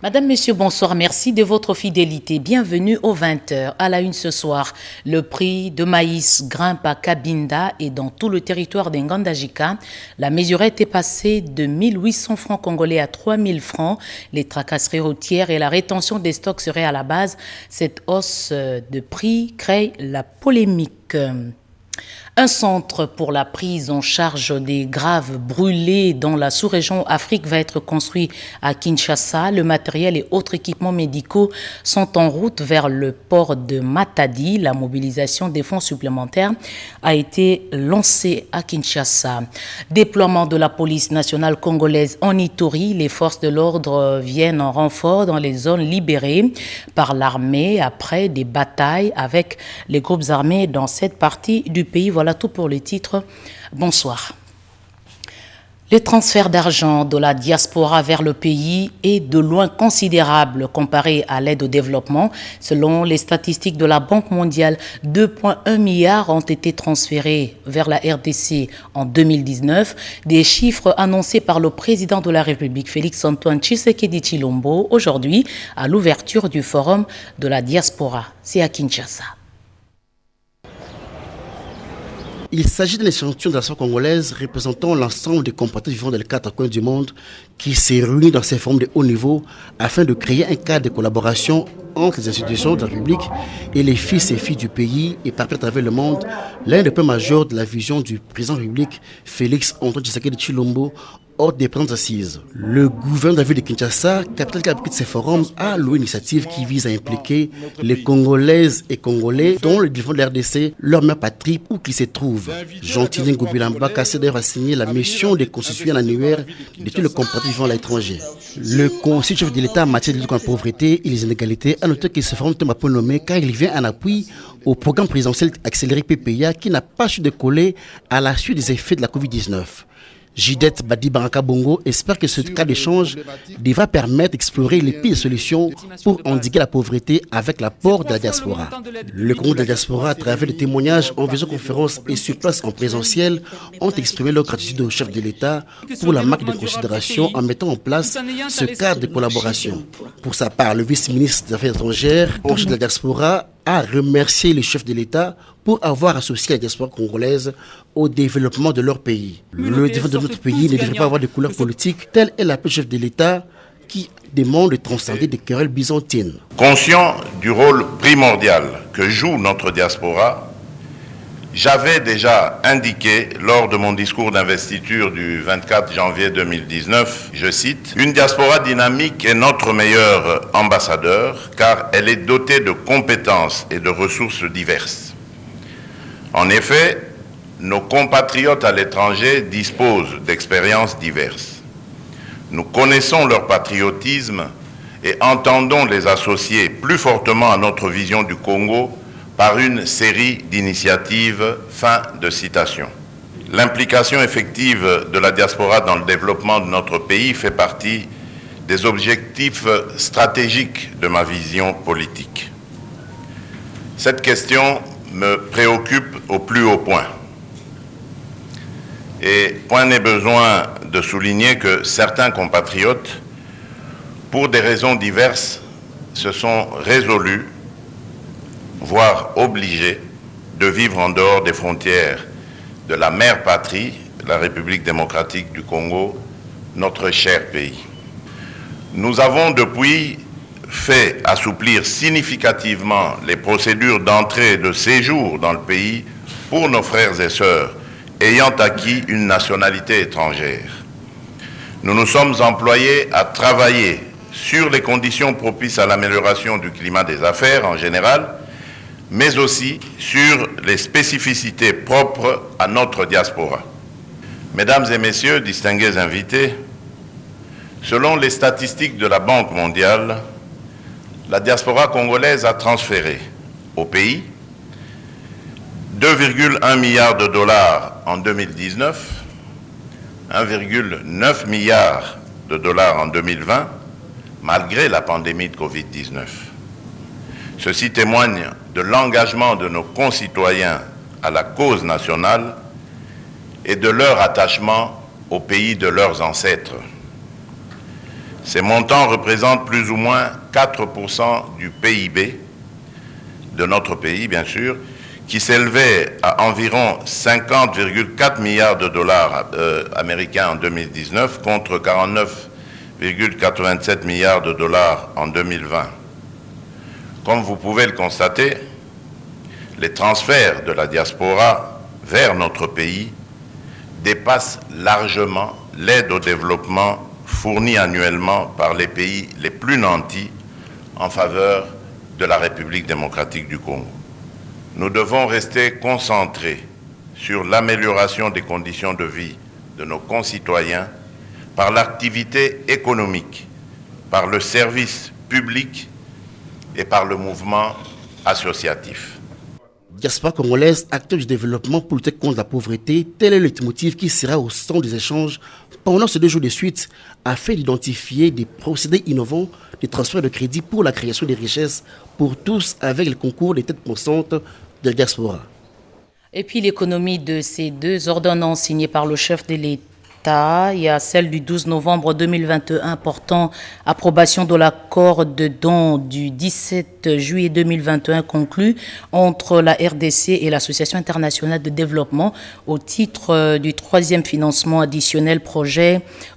Madame, Monsieur, bonsoir. Merci de votre fidélité. Bienvenue aux 20h. À la une ce soir, le prix de maïs grimpe à Cabinda et dans tout le territoire d'Ngandajika. La mesurette est passée de 1800 francs congolais à 3000 francs. Les tracasseries routières et la rétention des stocks seraient à la base. Cette hausse de prix crée la polémique. Un centre pour la prise en charge des graves brûlés dans la sous-région Afrique va être construit à Kinshasa. Le matériel et autres équipements médicaux sont en route vers le port de Matadi. La mobilisation des fonds supplémentaires a été lancée à Kinshasa. Déploiement de la police nationale congolaise en Ituri. Les forces de l'ordre viennent en renfort dans les zones libérées par l'armée après des batailles avec les groupes armés dans cette partie du pays. Voilà tout pour le titre. Bonsoir. Le transfert d'argent de la diaspora vers le pays est de loin considérable comparé à l'aide au développement. Selon les statistiques de la Banque mondiale, 2,1 milliards ont été transférés vers la RDC en 2019. Des chiffres annoncés par le président de la République, Félix-Antoine Tshisekedi Tshilombo, aujourd'hui à l'ouverture du forum de la diaspora. C'est à Kinshasa. Il s'agit d'une échantillon de la nation congolaise représentant l'ensemble des compatriotes vivant dans les 4 coins du monde qui s'est réuni dans ces forums de haut niveau afin de créer un cadre de collaboration entre les institutions de la République et les fils et filles du pays et partout à travers le monde, l'un des points majeurs de la vision du président de la République, Félix-Antoine Tshisekedi Tshilombo, hors des présentes assises. Le gouverneur de la ville de Kinshasa, capitale qui abrite ces forums, a loué une initiative qui vise à impliquer les Congolaises et Congolais dont le développement de la RDC, leur mère patrie, où qu'ils se trouvent. Jean-Tilin Gobilamba s'est d'ailleurs signé la mission de constituer un annuaire de tous les compatriotes vivant à l'étranger. Le conseiller chef de l'État en matière de lutte contre la pauvreté et les inégalités a noté que ce forum est un peu nommé car il vient en appui au programme présidentiel accéléré PPA qui n'a pas su décoller à la suite des effets de la Covid-19. Jidette Badi Baraka Bongo espère que ce cas d'échange devra permettre d'explorer les pistes de solutions pour endiguer la pauvreté avec l'apport de la diaspora. Le Congo de la diaspora, à travers des témoignages en visioconférence et sur place en présentiel, ont exprimé leur gratitude au chef de l'État pour la marque de considération en mettant en place ce cadre de collaboration. Pour sa part, le vice-ministre des Affaires étrangères, en charge de la diaspora, a remercié le chef de l'État pour avoir associé la diaspora congolaise au développement de leur pays. Le développement de notre pays ne devrait pas avoir de couleur politique, telle est l'appel du chef de l'État qui demande de transcender des querelles byzantines. Conscient du rôle primordial que joue notre diaspora, j'avais déjà indiqué lors de mon discours d'investiture du 24 janvier 2019, je cite, « Une diaspora dynamique est notre meilleur ambassadeur car elle est dotée de compétences et de ressources diverses. En effet, nos compatriotes à l'étranger disposent d'expériences diverses. Nous connaissons leur patriotisme et entendons les associer plus fortement à notre vision du Congo par une série d'initiatives. » Fin de citation. L'implication effective de la diaspora dans le développement de notre pays fait partie des objectifs stratégiques de ma vision politique. Cette question me préoccupe au plus haut point. Et point n'est besoin de souligner que certains compatriotes, pour des raisons diverses, se sont résolus, voire obligés, de vivre en dehors des frontières de la mère patrie, la République démocratique du Congo, notre cher pays. Nous avons depuis fait assouplir significativement les procédures d'entrée et de séjour dans le pays pour nos frères et sœurs ayant acquis une nationalité étrangère. Nous nous sommes employés à travailler sur les conditions propices à l'amélioration du climat des affaires en général, mais aussi sur les spécificités propres à notre diaspora. Mesdames et messieurs, distingués invités, selon les statistiques de la Banque mondiale, la diaspora congolaise a transféré au pays 2,1 milliards de dollars en 2019, 1,9 milliard de dollars en 2020, malgré la pandémie de Covid-19. Ceci témoigne de l'engagement de nos concitoyens à la cause nationale et de leur attachement au pays de leurs ancêtres. Ces montants représentent plus ou moins 4% du PIB de notre pays, bien sûr, qui s'élevait à environ 50,4 milliards de dollars américains en 2019 contre 49,87 milliards de dollars en 2020. Comme vous pouvez le constater, les transferts de la diaspora vers notre pays dépassent largement l'aide au développement fournie annuellement par les pays les plus nantis en faveur de la République démocratique du Congo. Nous devons rester concentrés sur l'amélioration des conditions de vie de nos concitoyens par l'activité économique, par le service public et par le mouvement associatif. Diaspora congolaise, acteur du développement pour lutter contre la pauvreté, tel est le motif qui sera au centre des échanges pendant ces 2 jours de suite, afin d'identifier des procédés innovants de transfert de crédit pour la création des richesses pour tous avec le concours des têtes pensantes de diaspora. Et puis l'économie de ces 2 ordonnances signées par le chef de l'État, il y a celle du 12 novembre 2021 portant approbation de l'accord de don du 17 juillet 2021 conclu entre la RDC et l'Association internationale de développement au titre du 3e financement additionnel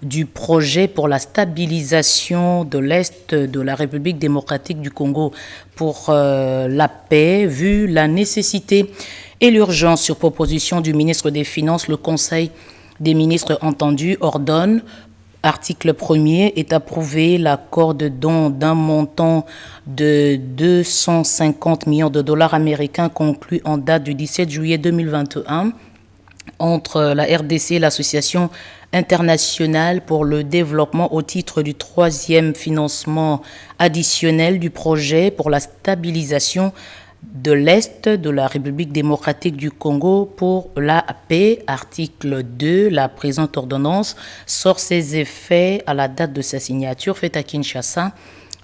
du projet pour la stabilisation de l'Est de la République démocratique du Congo pour la paix, vu la nécessité et l'urgence sur proposition du ministre des Finances, le Conseil des ministres entendus ordonne, article 1er, est approuvé l'accord de don d'un montant de 250 millions de dollars américains conclu en date du 17 juillet 2021 entre la RDC et l'Association internationale pour le développement au titre du 3e financement additionnel du projet pour la stabilisation de l'Est de la République démocratique du Congo pour la paix. Article 2, la présente ordonnance sort ses effets à la date de sa signature faite à Kinshasa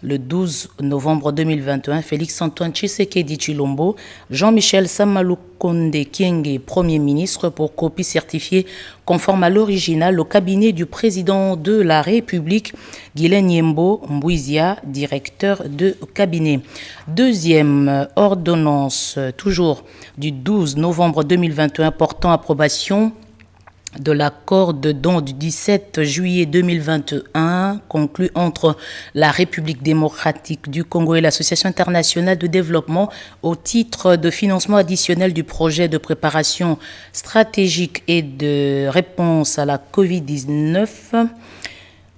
le 12 novembre 2021. Félix-Antoine Tshisekedi Tshilombo, Jean-Michel Samalukonde Kyenge, Premier ministre, pour copie certifiée conforme à l'original au cabinet du président de la République, Guilain Nyembo Mbouizia, directeur de cabinet. 2e ordonnance, toujours du 12 novembre 2021, portant approbation de l'accord de don du 17 juillet 2021 conclu entre la République démocratique du Congo et l'Association internationale de développement au titre de financement additionnel du projet de préparation stratégique et de réponse à la COVID-19.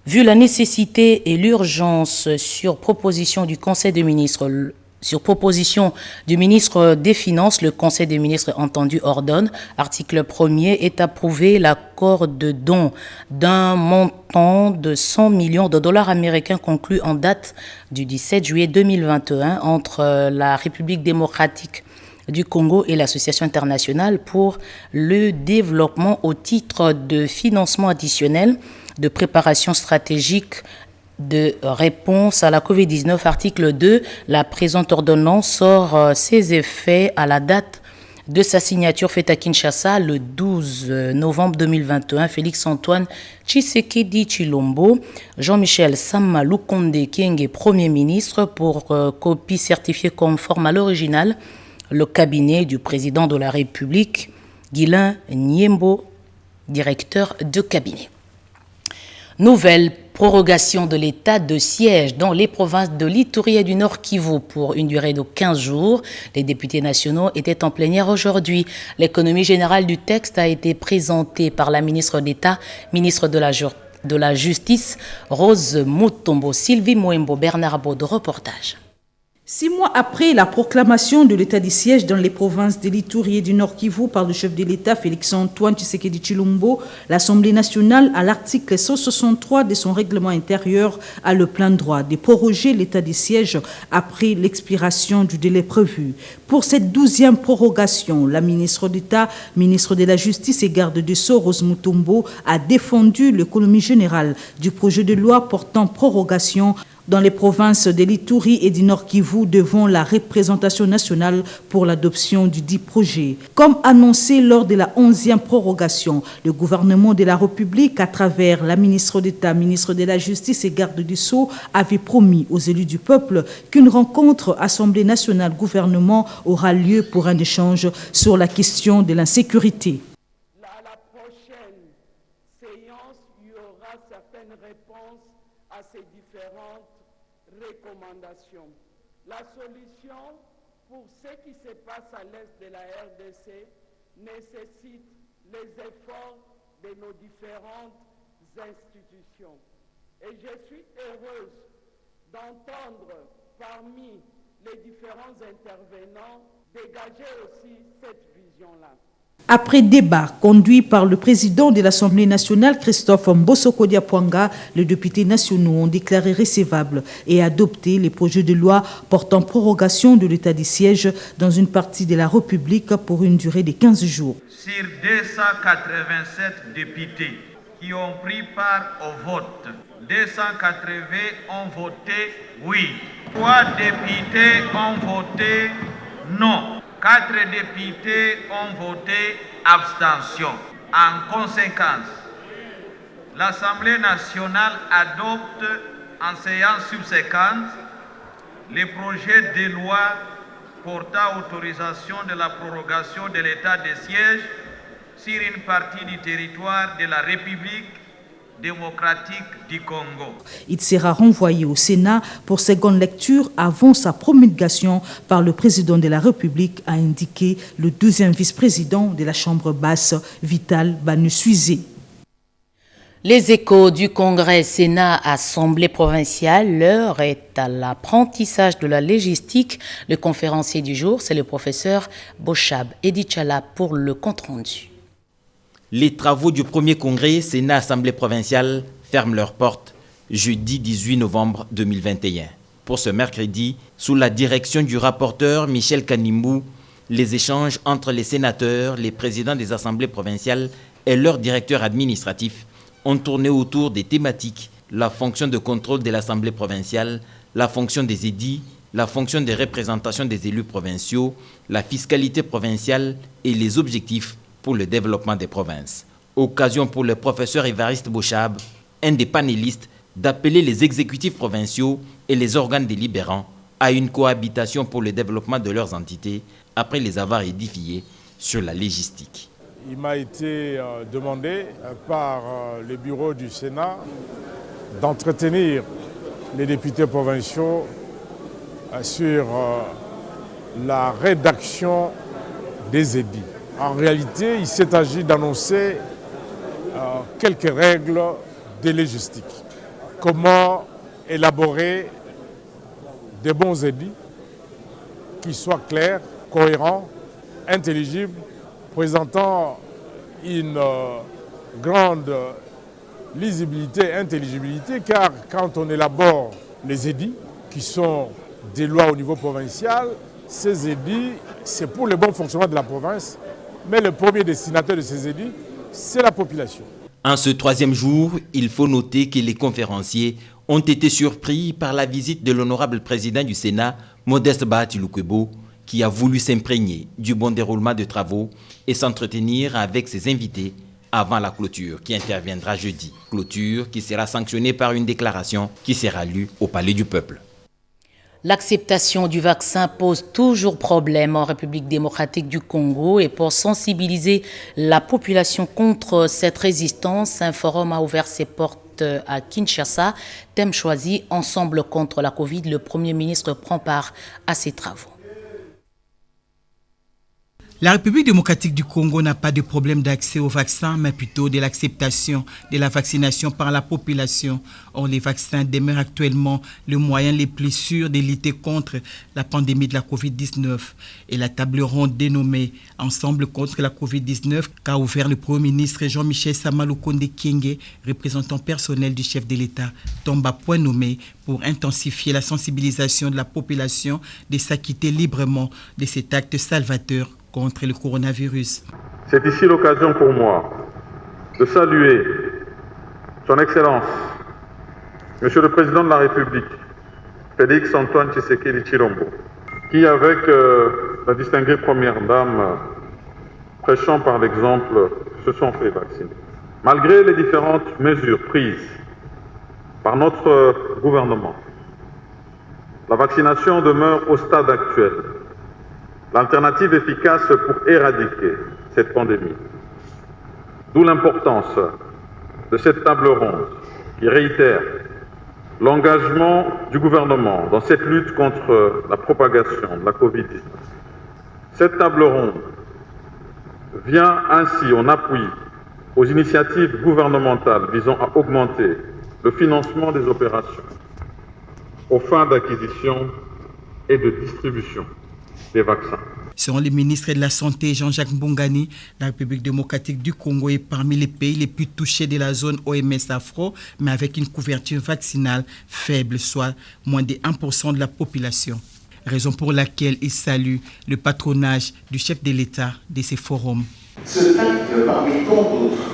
Vu la nécessité et l'urgence sur proposition du Conseil des ministres, sur proposition du ministre des Finances, le Conseil des ministres entendu ordonne, article 1er, est approuvé l'accord de don d'un montant de 100 millions de dollars américains conclu en date du 17 juillet 2021 entre la République démocratique du Congo et l'Association internationale pour le développement au titre de financement additionnel de préparation stratégique de réponse à la COVID-19, article 2, la présente ordonnance sort ses effets à la date de sa signature faite à Kinshasa le 12 novembre 2021. Félix-Antoine Tshisekedi Tshilombo, Jean-Michel Samalukonde Kyenge, Premier ministre, pour copie certifiée conforme à l'original, le cabinet du président de la République, Guilain Nyembo, directeur de cabinet. Nouvelle prorogation de l'état de siège dans les provinces de l'Ituri et du Nord Kivu pour une durée de 15 jours. Les députés nationaux étaient en plénière aujourd'hui. L'économie générale du texte a été présentée par la ministre d'État, ministre de la Justice, Rose Mutombo. Sylvie Moembo, Bernard Baud, reportage. 6 mois après la proclamation de l'état de siège dans les provinces de l'Ituri et du Nord Kivu par le chef de l'État Félix-Antoine Tshisekedi Tshilombo, l'Assemblée nationale, à l'article 163 de son règlement intérieur, a le plein droit de proroger l'état de siège après l'expiration du délai prévu. Pour cette 12e prorogation, la ministre d'État, ministre de la Justice et garde des Sceaux, Rose Mutombo, a défendu l'économie générale du projet de loi portant prorogation dans les provinces de l'Ituri et du Nord Kivu devant la représentation nationale pour l'adoption du dit projet. Comme annoncé lors de la 11e prorogation, le gouvernement de la République, à travers la ministre d'État, ministre de la Justice et garde du Sceau, avait promis aux élus du peuple qu'une rencontre Assemblée nationale-gouvernement aura lieu pour un échange sur la question de l'insécurité. À la prochaine séance, il y aura certaines réponses à ces différentes recommandations. La solution pour ce qui se passe à l'est de la RDC nécessite les efforts de nos différentes institutions. Et je suis heureuse d'entendre parmi les différents intervenants dégager aussi cette vision-là. Après débat conduit par le président de l'Assemblée nationale, Christophe Mbosoko Diapwanga, les députés nationaux ont déclaré recevables et adopté les projets de loi portant prorogation de l'état de siège dans une partie de la République pour une durée de 15 jours. Sur 287 députés qui ont pris part au vote, 280 ont voté oui, 3 députés ont voté non. 4 députés ont voté abstention. En conséquence, l'Assemblée nationale adopte en séance subséquente les projets de loi portant autorisation de la prorogation de l'état de siège sur une partie du territoire de la République démocratique du Congo. Il sera renvoyé au Sénat pour seconde lecture avant sa promulgation par le président de la République, a indiqué le 12e vice-président de la Chambre basse, Vital Banusuizé. Les échos du Congrès Sénat Assemblée provinciale, l'heure est à l'apprentissage de la légistique. Le conférencier du jour, c'est le professeur Bochab Edichala pour le compte-rendu. Les travaux du premier congrès Sénat Assemblée provinciale ferment leurs portes jeudi 18 novembre 2021. Pour ce mercredi, sous la direction du rapporteur Michel Kanimbu, les échanges entre les sénateurs, les présidents des assemblées provinciales et leurs directeurs administratifs ont tourné autour des thématiques la fonction de contrôle de l'Assemblée provinciale, la fonction des édits, la fonction de représentation des élus provinciaux, la fiscalité provinciale et les objectifs pour le développement des provinces. Occasion pour le professeur Évariste Bochab, un des panélistes, d'appeler les exécutifs provinciaux et les organes délibérants à une cohabitation pour le développement de leurs entités après les avoir édifiés sur la légistique. Il m'a été demandé par le bureau du Sénat d'entretenir les députés provinciaux sur la rédaction des édits. En réalité, il s'est agi d'annoncer quelques règles de légistique. Comment élaborer des bons édits qui soient clairs, cohérents, intelligibles, présentant une grande lisibilité, intelligibilité, car quand on élabore les édits, qui sont des lois au niveau provincial, ces édits, c'est pour le bon fonctionnement de la province, mais le premier destinataire de ces édits, c'est la population. En ce troisième jour, il faut noter que les conférenciers ont été surpris par la visite de l'honorable président du Sénat, Modeste Bahati Lukwebo, qui a voulu s'imprégner du bon déroulement des travaux et s'entretenir avec ses invités avant la clôture qui interviendra jeudi. Clôture qui sera sanctionnée par une déclaration qui sera lue au Palais du Peuple. L'acceptation du vaccin pose toujours problème en République démocratique du Congo et pour sensibiliser la population contre cette résistance, un forum a ouvert ses portes à Kinshasa. Thème choisi, Ensemble contre la Covid. Le Premier ministre prend part à ces travaux. La République démocratique du Congo n'a pas de problème d'accès au vaccin, mais plutôt de l'acceptation de la vaccination par la population. Or, les vaccins demeurent actuellement le moyen le plus sûr de lutter contre la pandémie de la COVID-19. Et la table ronde dénommée « Ensemble contre la COVID-19 » qu'a ouvert le Premier ministre Jean-Michel Samalukonde Kyenge, représentant personnel du chef de l'État, tombe à point nommé pour intensifier la sensibilisation de la population de s'acquitter librement de cet acte salvateur contre le coronavirus. C'est ici l'occasion pour moi de saluer Son Excellence, Monsieur le Président de la République, Félix Antoine Tshisekedi Tshilombo, qui, avec la distinguée première dame, prêchant par l'exemple, se sont fait vacciner. Malgré les différentes mesures prises par notre gouvernement, la vaccination demeure au stade actuel l'alternative efficace pour éradiquer cette pandémie. D'où l'importance de cette table ronde qui réitère l'engagement du gouvernement dans cette lutte contre la propagation de la Covid-19. Cette table ronde vient ainsi en appui aux initiatives gouvernementales visant à augmenter le financement des opérations aux fins d'acquisition et de distribution des vaccins. Selon le ministre de la Santé, Jean-Jacques Mbongani, la République démocratique du Congo est parmi les pays les plus touchés de la zone OMS-Afro, mais avec une couverture vaccinale faible, soit moins de 1% de la population. Raison pour laquelle il salue le patronage du chef de l'État de ces forums. Ce acte, parmi tant d'autres,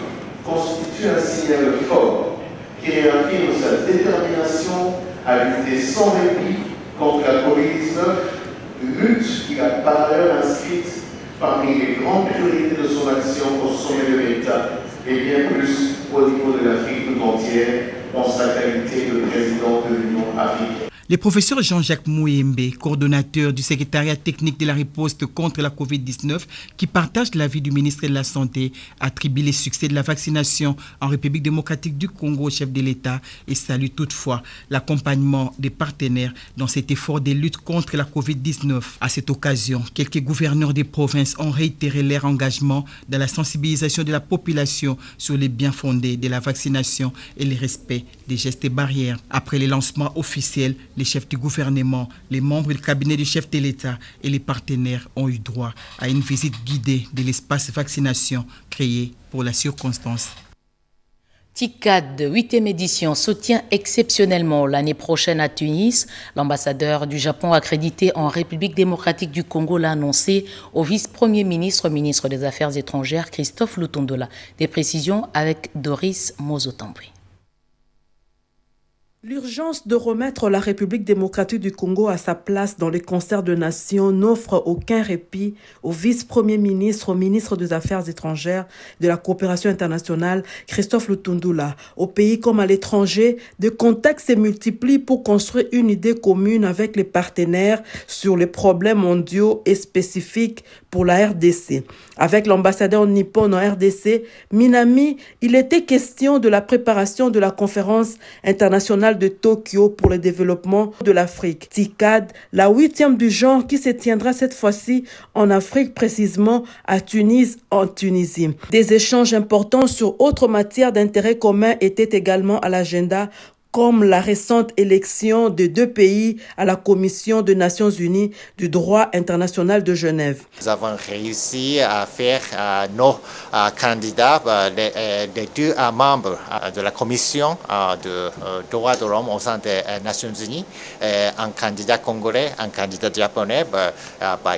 constitue un signal fort qui réaffirme sa détermination à lutter sans répit contre la Covid-19, une lutte qu'il a par ailleurs inscrite parmi les grandes priorités de son action au sommet de l'État et bien plus au niveau de l'Afrique tout entière dans sa qualité de président de l'Union africaine. Le professeur Jean-Jacques Mouyembe, coordonnateur du secrétariat technique de la riposte contre la Covid-19, qui partage l'avis du ministre de la Santé, attribue les succès de la vaccination en République démocratique du Congo au chef de l'État et salue toutefois l'accompagnement des partenaires dans cet effort de lutte contre la Covid-19. À cette occasion, quelques gouverneurs des provinces ont réitéré leur engagement dans la sensibilisation de la population sur les biens fondés de la vaccination et le respect des gestes barrières. Après le lancement officiel, les chefs du gouvernement, les membres du cabinet du chef de l'État et les partenaires ont eu droit à une visite guidée de l'espace vaccination créé pour la circonstance. TICAD, 8e édition, se tient exceptionnellement l'année prochaine à Tunis. L'ambassadeur du Japon accrédité en République démocratique du Congo l'a annoncé au vice-premier ministre, ministre des Affaires étrangères, Christophe Lutondola. Des précisions avec Doris Mozotambri. L'urgence de remettre la République démocratique du Congo à sa place dans les concerts de nations n'offre aucun répit au vice-premier ministre, ministre des Affaires étrangères de la coopération internationale, Christophe Lutondola. Au pays comme à l'étranger, des contacts se multiplient pour construire une idée commune avec les partenaires sur les problèmes mondiaux et spécifiques pour la RDC. Avec l'ambassadeur nippon en RDC, Minami, il était question de la préparation de la conférence internationale de Tokyo pour le développement de l'Afrique. TICAD, la 8e du genre qui se tiendra cette fois-ci en Afrique, précisément à Tunis, en Tunisie. Des échanges importants sur autres matières d'intérêt commun étaient également à l'agenda, comme la récente élection de 2 pays à la Commission des Nations Unies du droit international de Genève. Nous avons réussi à faire nos candidats, les 2 membres de la Commission de droit de l'homme au sein des Nations Unies, un candidat congolais, un candidat japonais,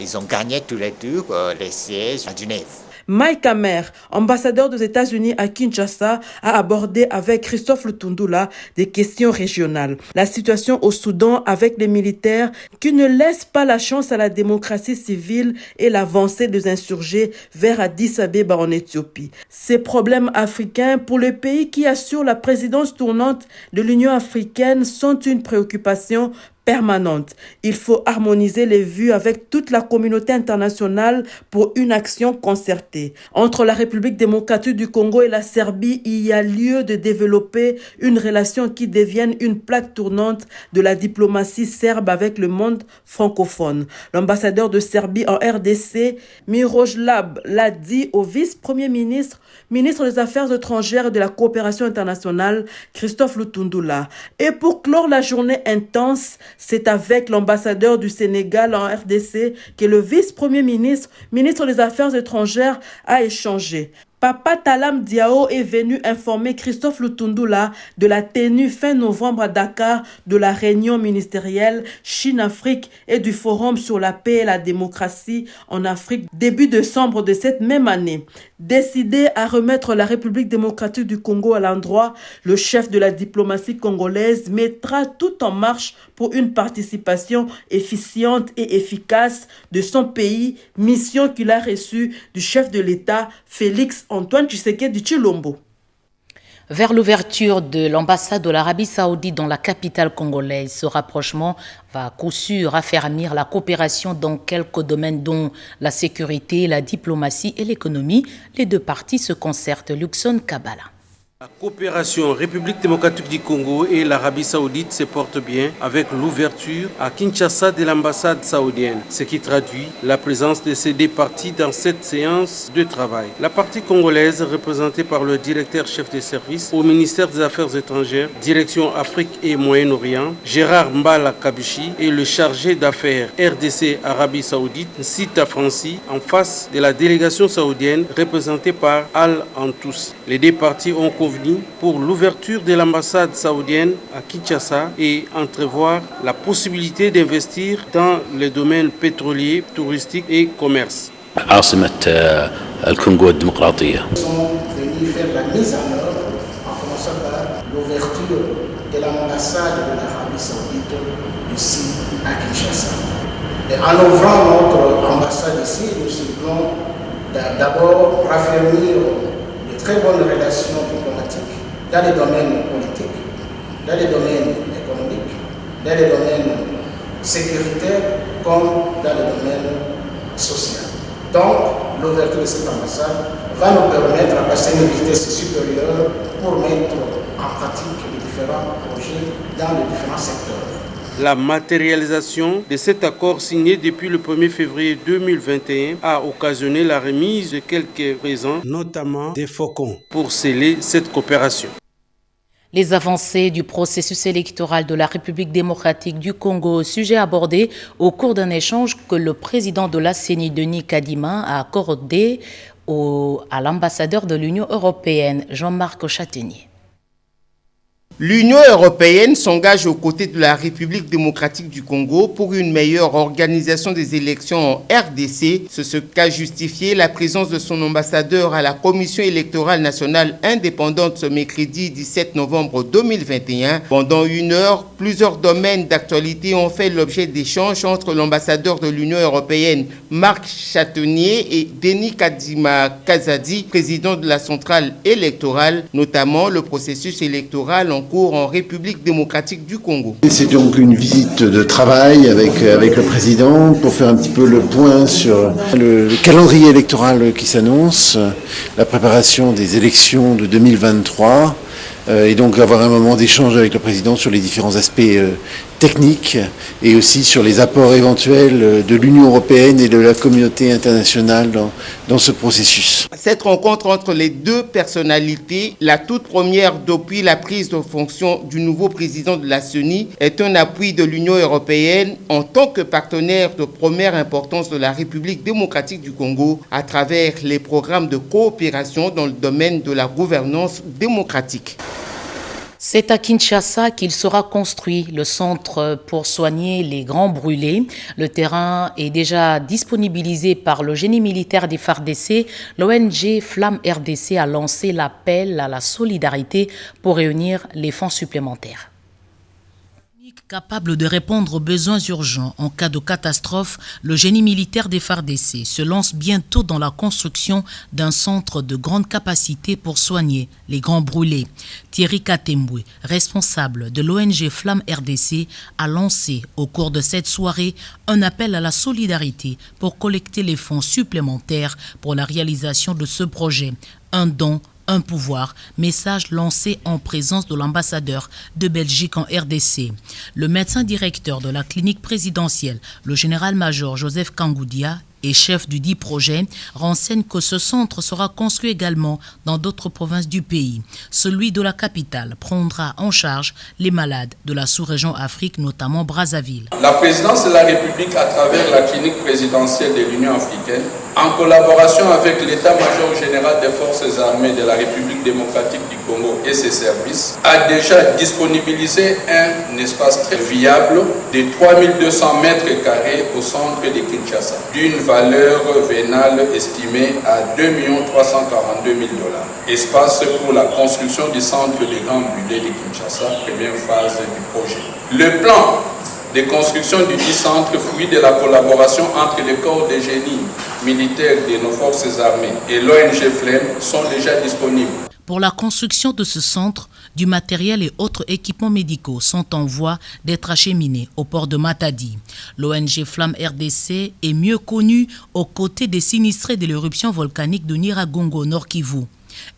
ils ont gagné tous les 2 les sièges à Genève. Mike Hammer, ambassadeur des États-Unis à Kinshasa, a abordé avec Christophe Lutondola des questions régionales. La situation au Soudan avec les militaires qui ne laissent pas la chance à la démocratie civile et l'avancée des insurgés vers Addis Abeba en Éthiopie. Ces problèmes africains pour les pays qui assurent la présidence tournante de l'Union africaine sont une préoccupation permanente. Il faut harmoniser les vues avec toute la communauté internationale pour une action concertée. Entre la République démocratique du Congo et la Serbie, il y a lieu de développer une relation qui devienne une plaque tournante de la diplomatie serbe avec le monde francophone. L'ambassadeur de Serbie en RDC, Miroslav, l'a dit au vice-premier ministre, ministre des Affaires étrangères et de la coopération internationale, Christophe Lutondola. Et pour clore la journée intense, c'est avec l'ambassadeur du Sénégal en RDC que le vice-premier ministre, ministre des Affaires étrangères, a échangé. Papa Talam Diao est venu informer Christophe Lutundula de la tenue fin novembre à Dakar de la réunion ministérielle Chine-Afrique et du Forum sur la paix et la démocratie en Afrique début décembre de cette même année. Décidé à remettre la République démocratique du Congo à l'endroit, le chef de la diplomatie congolaise mettra tout en marche pour une participation efficiente et efficace de son pays, mission qu'il a reçue du chef de l'État, Félix Antoine Tshisekedi Tshilombo. Vers l'ouverture de l'ambassade de l'Arabie Saoudite dans la capitale congolaise, ce rapprochement va à coup sûr affermir la coopération dans quelques domaines dont la sécurité, la diplomatie et l'économie. Les deux parties se concertent. Luxon Kabbalah. La coopération République démocratique du Congo et l'Arabie Saoudite se porte bien avec l'ouverture à Kinshasa de l'ambassade saoudienne, ce qui traduit la présence de ces deux parties dans cette séance de travail. La partie congolaise, représentée par le directeur chef de service au ministère des Affaires étrangères, direction Afrique et Moyen-Orient, Gérard Mbala Kabichi, et le chargé d'affaires RDC Arabie Saoudite, Sita Franci, en face de la délégation saoudienne représentée par Al Antous. Les deux parties ont convenu pour l'ouverture de l'ambassade saoudienne à Kinshasa et entrevoir la possibilité d'investir dans les domaines pétroliers, touristiques et commerce. عاصمة الكونغو الديمقراطية. Nous sommes venus faire la mise en œuvre en commençant par l'ouverture de l'ambassade de l'Arabie Saoudite ici à Kinshasa. Et en ouvrant notre ambassade ici, nous ciblons d'abord raffermir de très bonnes relations diplomatiques dans les domaines politiques, dans les domaines économiques, dans les domaines sécuritaires comme dans les domaines sociaux. Donc, l'ouverture de cette ambassade va nous permettre à passer une vitesse supérieure pour mettre en pratique les différents projets dans les différents secteurs. La matérialisation de cet accord signé depuis le 1er février 2021 a occasionné la remise de quelques présents, notamment des faucons, pour sceller cette coopération. Les avancées du processus électoral de la République démocratique du Congo, sujet abordé au cours d'un échange que le président de la CENI, Denis Kadima, a accordé à l'ambassadeur de l'Union européenne, Jean-Marc Châtaignier. L'Union européenne s'engage aux côtés de la République démocratique du Congo pour une meilleure organisation des élections en RDC. C'est ce qu'a justifié la présence de son ambassadeur à la Commission électorale nationale indépendante ce mercredi 17 novembre 2021. Pendant une heure, plusieurs domaines d'actualité ont fait l'objet d'échanges entre l'ambassadeur de l'Union européenne, Marc Châtaignier, et Denis Kadima Kazadi, président de la centrale électorale, notamment le processus électoral en cours en République démocratique du Congo. C'est donc une visite de travail avec le président pour faire un petit peu le point sur le calendrier électoral qui s'annonce, la préparation des élections de 2023 et donc avoir un moment d'échange avec le président sur les différents aspects techniques et aussi sur les apports éventuels de l'Union européenne et de la communauté internationale dans ce processus. Cette rencontre entre les deux personnalités, la toute première depuis la prise de fonction du nouveau président de la CENI, est un appui de l'Union européenne en tant que partenaire de première importance de la République démocratique du Congo à travers les programmes de coopération dans le domaine de la gouvernance démocratique. C'est à Kinshasa qu'il sera construit le centre pour soigner les grands brûlés. Le terrain est déjà disponibilisé par le génie militaire des FARDC. L'ONG Flamme RDC a lancé l'appel à la solidarité pour réunir les fonds supplémentaires. Capable de répondre aux besoins urgents en cas de catastrophe, le génie militaire des FARDC se lance bientôt dans la construction d'un centre de grande capacité pour soigner les grands brûlés. Thierry Katembwe, responsable de l'ONG Flamme RDC, a lancé au cours de cette soirée un appel à la solidarité pour collecter les fonds supplémentaires pour la réalisation de ce projet. Un don, un pouvoir, message lancé en présence de l'ambassadeur de Belgique en RDC. Le médecin directeur de la clinique présidentielle, le général-major Joseph Kangoudia, et chef du dit projet, renseigne que ce centre sera construit également dans d'autres provinces du pays. Celui de la capitale prendra en charge les malades de la sous-région Afrique, notamment Brazzaville. La présidence de la République, à travers la clinique présidentielle de l'Union africaine, en collaboration avec l'état-major général des forces armées de la République démocratique du Congo et ses services, a déjà disponibilisé un espace très viable de 3200 mètres carrés au centre de Kinshasa, d'une valeur vénale estimée à 2 342 000 $. Espace pour la construction du centre de Grand Budget de Kinshasa, première phase du projet. Le plan de construction du dit centre, fruit de la collaboration entre les corps de génie militaires de nos forces armées et l'ONG FLEM, sont déjà disponibles. Pour la construction de ce centre, du matériel et autres équipements médicaux sont en voie d'être acheminés au port de Matadi. L'ONG Flamme RDC est mieux connue aux côtés des sinistrés de l'éruption volcanique de Nyiragongo, Nord Kivu.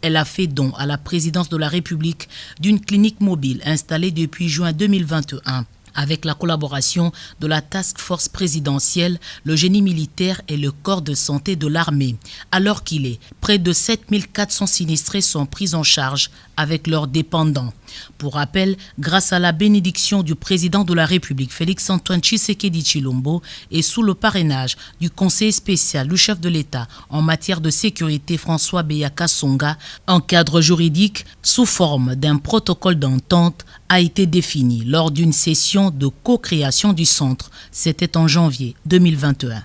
Elle a fait don à la présidence de la République d'une clinique mobile installée depuis juin 2021. Avec la collaboration de la Task Force présidentielle, le génie militaire et le corps de santé de l'armée. Alors qu'il est, près de 7400 sinistrés sont pris en charge avec leurs dépendants. Pour rappel, grâce à la bénédiction du président de la République, Félix-Antoine Tshisekedi Tshilombo, et sous le parrainage du conseiller spécial du chef de l'État en matière de sécurité, François Beyaka Songa, un cadre juridique sous forme d'un protocole d'entente a été défini lors d'une session de co-création du centre. C'était en janvier 2021.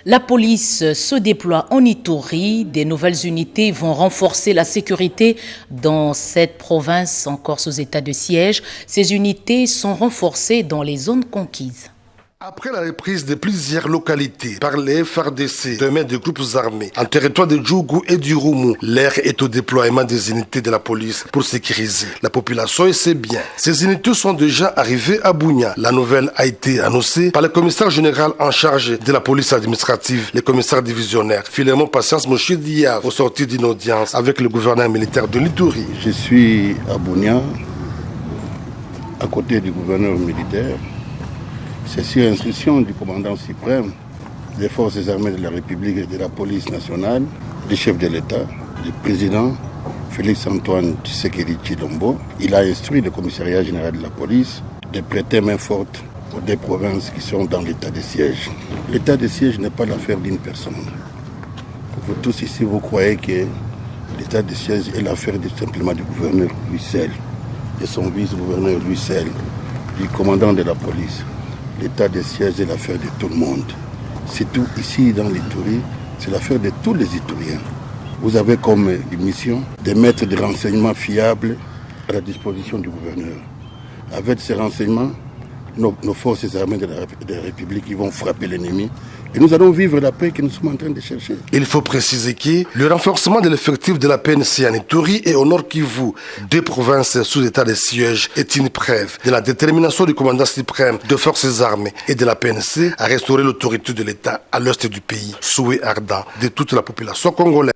La police se déploie en Ituri. Des nouvelles unités vont renforcer la sécurité dans cette province encore sous état de siège. Ces unités sont renforcées dans les zones conquises. Après la reprise de plusieurs localités par les FARDC, demain des groupes armés, en territoire de Djougou et du Roumou, l'air est au déploiement des unités de la police pour sécuriser la population et ses biens. Ces unités sont déjà arrivées à Bounia. La nouvelle a été annoncée par le commissaire général en charge de la police administrative, le commissaire divisionnaire Philémon Patience Mouchidia, au sortir d'une audience avec le gouverneur militaire de l'Ituri. Je suis à Bounia, à côté du gouverneur militaire. C'est sur instruction du commandant suprême des forces armées de la République et de la police nationale, du chef de l'État, du président Félix-Antoine Tshisekedi Tshilombo. Il a instruit le commissariat général de la police de prêter main forte aux deux provinces qui sont dans l'état de siège. L'état de siège n'est pas l'affaire d'une personne. Vous tous ici, vous croyez que l'état de siège est l'affaire simplement du gouverneur lui seul, de son vice-gouverneur lui seul, du commandant de la police. L'état de siège est l'affaire de tout le monde. C'est tout ici dans l'Ituri, c'est l'affaire de tous les Ituriens. Vous avez comme mission de mettre des renseignements fiables à la disposition du gouverneur. Avec ces renseignements, nos forces armées de la République vont frapper l'ennemi et nous allons vivre la paix que nous sommes en train de chercher. Il faut préciser que le renforcement de l'effectif de la PNC en Ituri et au Nord Kivu, deux provinces sous état de siège, est une preuve de la détermination du commandant suprême des forces armées et de la PNC à restaurer l'autorité de l'État à l'est du pays, souhait ardent de toute la population congolaise.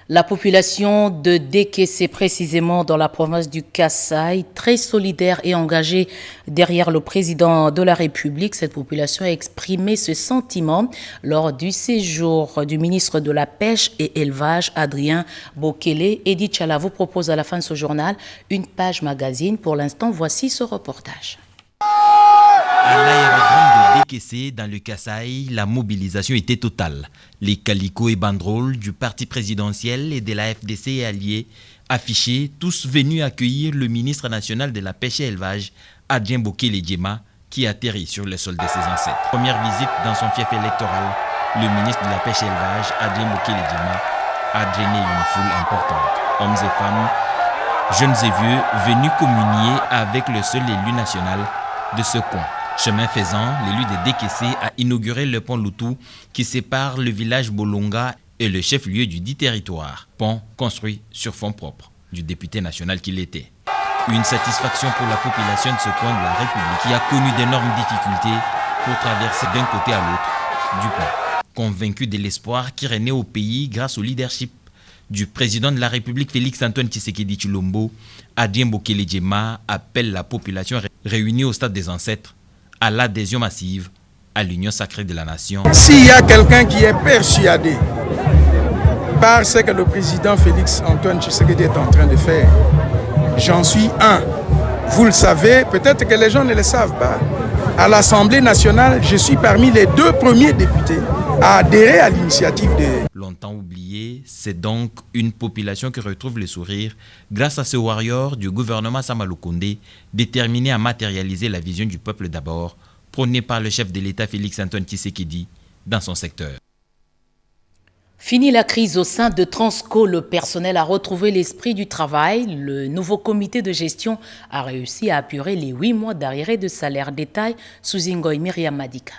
La population de Dekese, précisément dans la province du Kasaï, très solidaire et engagée derrière le président de la République. Cette population a exprimé ce sentiment lors du séjour du ministre de la Pêche et Élevage, Adrien Bokele. Edith Chala vous propose à la fin de ce journal une page magazine. Pour l'instant, voici ce reportage. À l'aérodrome de Dekese, dans le Kasaï, la mobilisation était totale. Les calicots et banderoles du parti présidentiel et de la FDC et alliés affichés, tous venus accueillir le ministre national de la Pêche et Élevage, Adrien Bokele Djema, qui atterrit sur le sol de ses ancêtres. Première visite dans son fief électoral, le ministre de la Pêche et Élevage, Adrien Bokele Djema, a drainé une foule importante. Hommes et femmes, jeunes et vieux, venus communier avec le seul élu national de ce coin. Chemin faisant, l'élu de Dekese a inauguré le pont Loutou qui sépare le village Bolonga et le chef-lieu du dit territoire. Pont construit sur fonds propres du député national qu'il était. Une satisfaction pour la population de ce coin de la République qui a connu d'énormes difficultés pour traverser d'un côté à l'autre du pont. Convaincu de l'espoir qui régnait au pays grâce au leadership du président de la République Félix-Antoine Tshisekedi Tshilombo, Adrien Bokele Djema appelle la population réunie au stade des ancêtres à l'adhésion massive à l'Union sacrée de la nation. S'il y a quelqu'un qui est persuadé par ce que le président Félix Antoine Tshisekedi est en train de faire, j'en suis un. Vous le savez, peut-être que les gens ne le savent pas. À l'Assemblée nationale, je suis parmi les 2 premiers députés à adhérer à l'initiative de... Longtemps oublié, c'est donc une population qui retrouve le sourire grâce à ce warrior du gouvernement Sama Lukonde, déterminé à matérialiser la vision du peuple d'abord, prônée par le chef de l'État Félix Antoine Tshisekedi dans son secteur. Fini la crise au sein de Transco, le personnel a retrouvé l'esprit du travail. Le nouveau comité de gestion a réussi à apurer les 8 mois d'arriérés de salaire. Détail sous Ingoy Myriam Madika.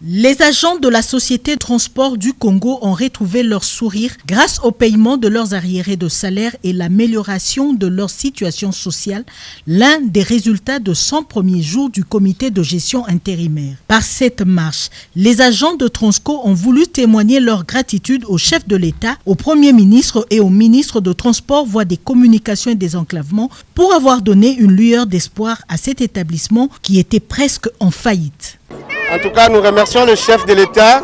Les agents de la Société Transport du Congo ont retrouvé leur sourire grâce au paiement de leurs arriérés de salaire et l'amélioration de leur situation sociale, l'un des résultats de 100 premiers jours du comité de gestion intérimaire. Par cette marche, les agents de Transco ont voulu témoigner leur gratitude au chef de l'État, au Premier ministre et au ministre de Transport, voie des communications et des enclavements, pour avoir donné une lueur d'espoir à cet établissement qui était presque en faillite. En tout cas, nous remercions le chef de l'État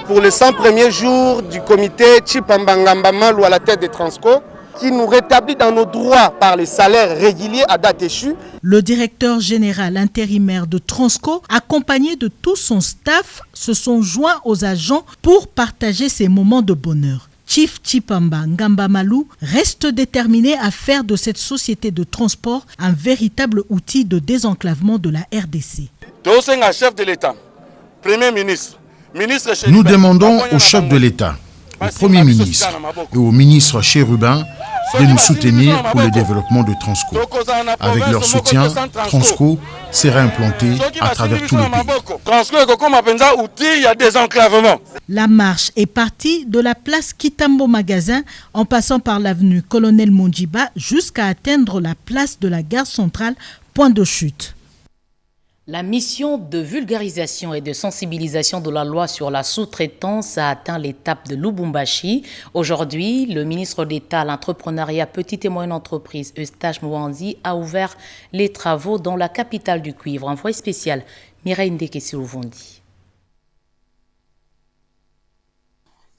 pour les 100 premiers jours du comité Chipambangambamalu à la tête de Transco, qui nous rétablit dans nos droits par les salaires réguliers à date échue. Le directeur général intérimaire de Transco, accompagné de tout son staff, se sont joints aux agents pour partager ces moments de bonheur. Chief Chipamba Ngambamalu reste déterminé à faire de cette société de transport un véritable outil de désenclavement de la RDC. Chef de l'État, Premier ministre, nous demandons au chef de l'État, au Premier ministre et au ministre Chérubin de nous soutenir pour le développement de Transco. Avec leur soutien, Transco sera implanté à travers tout le pays. La marche est partie de la place Kitambo Magasin en passant par l'avenue Colonel Mondjiba jusqu'à atteindre la place de la gare centrale, point de chute. La mission de vulgarisation et de sensibilisation de la loi sur la sous-traitance a atteint l'étape de Lubumbashi. Aujourd'hui, le ministre d'État à l'entrepreneuriat, petite et moyenne entreprise, Eustache Mouanzi, a ouvert les travaux dans la capitale du cuivre. Envoyé spécial, Mireille Ndekesi-Louvondi.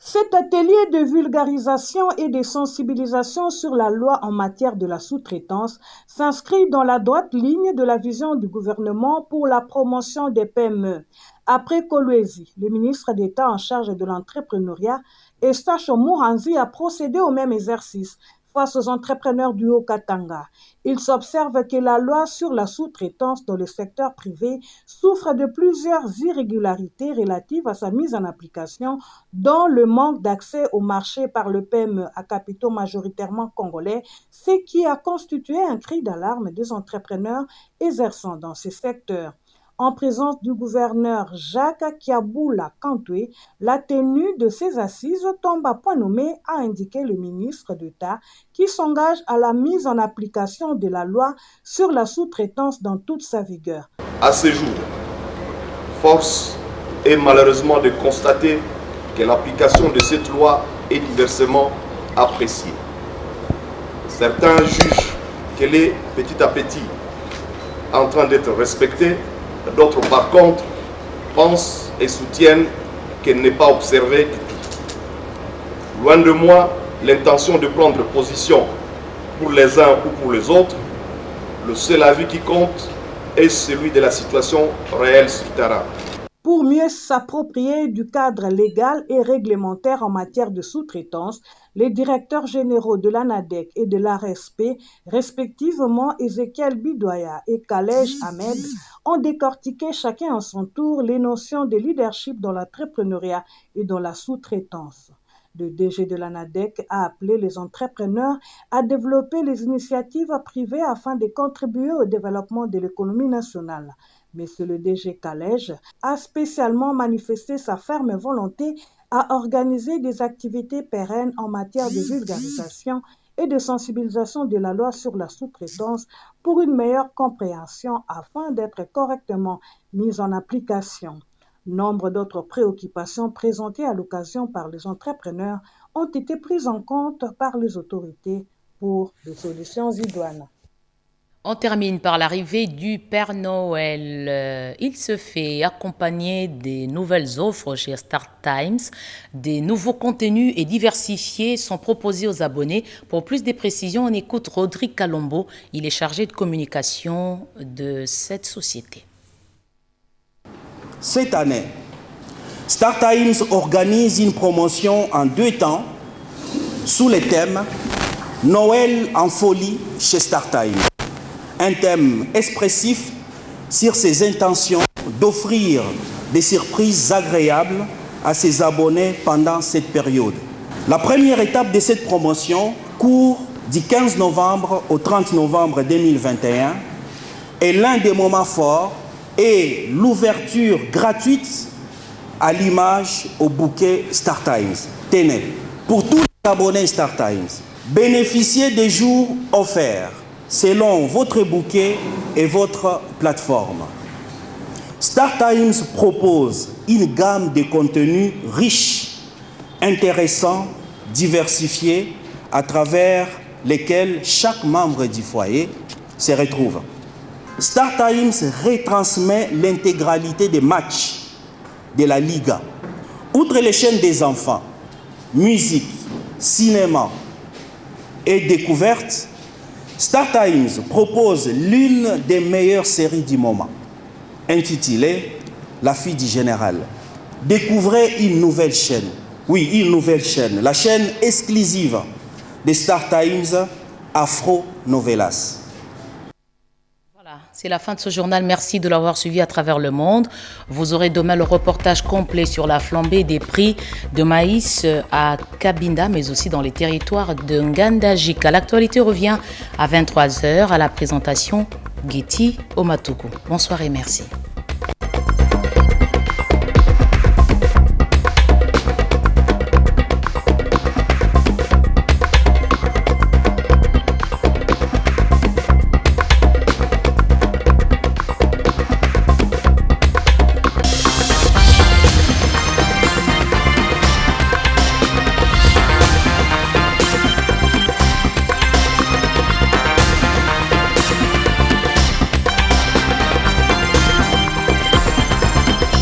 Cet atelier de vulgarisation et de sensibilisation sur la loi en matière de la sous-traitance s'inscrit dans la droite ligne de la vision du gouvernement pour la promotion des PME. Après Kolwezi, le ministre d'État en charge de l'entrepreneuriat, Eustache Mouanzi a procédé au même exercice face aux entrepreneurs du Haut-Katanga. Il s'observe que la loi sur la sous-traitance dans le secteur privé souffre de plusieurs irrégularités relatives à sa mise en application, dont le manque d'accès au marché par le PME à capitaux majoritairement congolais, ce qui a constitué un cri d'alarme des entrepreneurs exerçant dans ces secteurs. En présence du gouverneur Jacques Kiaboula Kantoué, la tenue de ces assises tombe à point nommé, a indiqué le ministre d'État, qui s'engage à la mise en application de la loi sur la sous-traitance dans toute sa vigueur. À ce jour, force est malheureusement de constater que l'application de cette loi est diversement appréciée. Certains jugent qu'elle est petit à petit en train d'être respectée. D'autres, par contre, pensent et soutiennent qu'elle n'est pas observée du tout. Loin de moi l'intention de prendre position pour les uns ou pour les autres. Le seul avis qui compte est celui de la situation réelle sur terrain. Pour mieux s'approprier du cadre légal et réglementaire en matière de sous-traitance, les directeurs généraux de l'ANADEC et de l'ARSP, respectivement Ezekiel Bidoya et Kalej Ahmed, ont décortiqué chacun à son tour les notions de leadership dans l'entrepreneuriat et dans la sous-traitance. Le DG de l'ANADEC a appelé les entrepreneurs à développer les initiatives privées afin de contribuer au développement de l'économie nationale. Monsieur le DG Kalej a spécialement manifesté sa ferme volonté à organiser des activités pérennes en matière de vulgarisation et de sensibilisation de la loi sur la sous-traitance pour une meilleure compréhension afin d'être correctement mise en application. Nombre d'autres préoccupations présentées à l'occasion par les entrepreneurs ont été prises en compte par les autorités pour des solutions idoines. On termine par l'arrivée du Père Noël. Il se fait accompagner des nouvelles offres chez Star Times. Des nouveaux contenus et diversifiés sont proposés aux abonnés. Pour plus de précisions, on écoute Rodrigue Kalombo. Il est chargé de communication de cette société. Cette année, Star Times organise une promotion en 2 temps sous le thème Noël en folie chez Star Times. Un thème expressif sur ses intentions d'offrir des surprises agréables à ses abonnés pendant cette période. La première étape de cette promotion court du 15 novembre au 30 novembre 2021 et l'un des moments forts est l'ouverture gratuite à l'image au bouquet Star Times. Tenez, pour tous les abonnés Star Times, bénéficiez des jours offerts selon votre bouquet et votre plateforme. Star Times propose une gamme de contenus riches, intéressants, diversifiés, à travers lesquels chaque membre du foyer se retrouve. Star Times retransmet l'intégralité des matchs de la Liga. Outre les chaînes des enfants, musique, cinéma et découvertes, Star Times propose l'une des meilleures séries du moment, intitulée La fille du général. Découvrez une nouvelle chaîne. Oui, une nouvelle chaîne. La chaîne exclusive de Star Times, Afro Novelas. C'est la fin de ce journal. Merci de l'avoir suivi à travers le monde. Vous aurez demain le reportage complet sur la flambée des prix de maïs à Cabinda, mais aussi dans les territoires de Ngandajika. L'actualité revient à 23h à la présentation Getty Omatuku. Bonsoir et merci.